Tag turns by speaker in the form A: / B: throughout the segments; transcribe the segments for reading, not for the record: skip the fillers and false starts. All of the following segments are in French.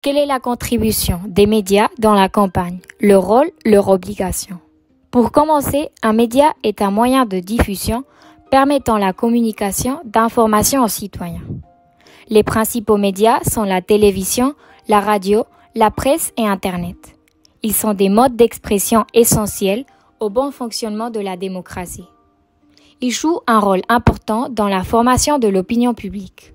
A: Quelle est la contribution des médias dans la campagne? Leur rôle, leur obligation. Pour commencer, un média est un moyen de diffusion permettant la communication d'informations aux citoyens. Les principaux médias sont la télévision, la radio, la presse et Internet. Ils sont des modes d'expression essentiels au bon fonctionnement de la démocratie. Ils jouent un rôle important dans la formation de l'opinion publique.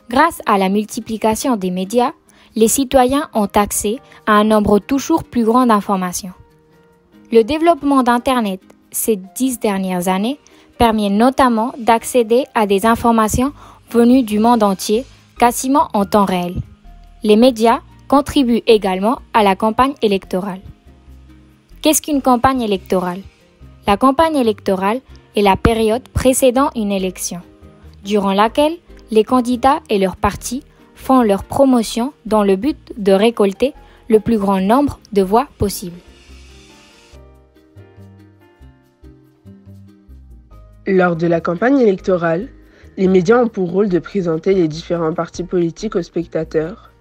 A: Grâce à la multiplication des médias, les citoyens ont accès à un nombre toujours plus grand d'informations. Le développement d'Internet ces 10 dernières années permet notamment d'accéder à des informations venues du monde entier quasiment en temps réel. Les médias contribuent également à la campagne électorale. Qu'est-ce qu'une campagne électorale? La campagne électorale est la période précédant une élection, durant laquelle les candidats et leurs partis font leur promotion dans le but de récolter le plus grand nombre de voix possible.
B: Lors de la campagne électorale, les médias ont pour rôle de présenter les différents partis politiques aux spectateurs.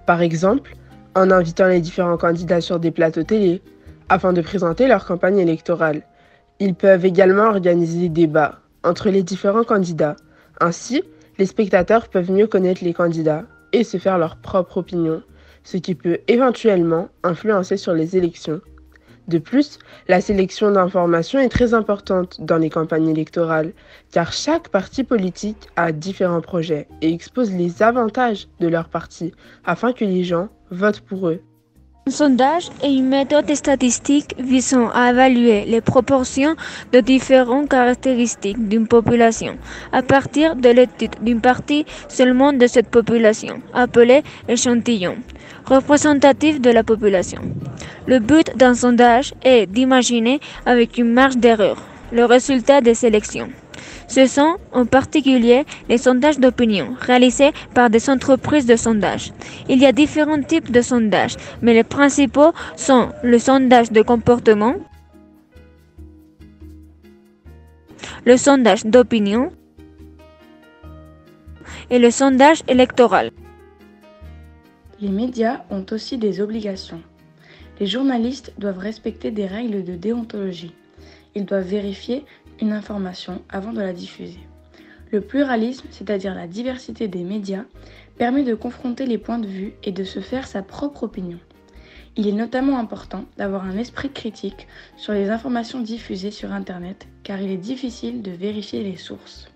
B: Par exemple, en invitant les différents candidats sur des plateaux télé, afin de présenter leur campagne électorale. Ils peuvent également organiser des débats entre les différents candidats. Ainsi, les spectateurs peuvent mieux connaître les candidats et se faire leur propre opinion, ce qui peut éventuellement influencer sur les élections. De plus, la sélection d'informations est très importante dans les campagnes électorales, car chaque parti politique a différents projets et expose les avantages de leur parti afin que les gens votent pour eux.
C: Un sondage est une méthode statistique visant à évaluer les proportions de différentes caractéristiques d'une population à partir de l'étude d'une partie seulement de cette population, appelée échantillon, représentatif de la population. Le but d'un sondage est d'imaginer avec une marge d'erreur le résultat des sélections. Ce sont en particulier les sondages d'opinion réalisés par des entreprises de sondage. Il y a différents types de sondages, mais les principaux sont le sondage de comportement, le sondage d'opinion et le sondage électoral.
D: Les médias ont aussi des obligations. Les journalistes doivent respecter des règles de déontologie. Ils doivent vérifier une information avant de la diffuser. Le pluralisme, c'est-à-dire la diversité des médias, permet de confronter les points de vue et de se faire sa propre opinion. Il est notamment important d'avoir un esprit critique sur les informations diffusées sur Internet, car il est difficile de vérifier les sources.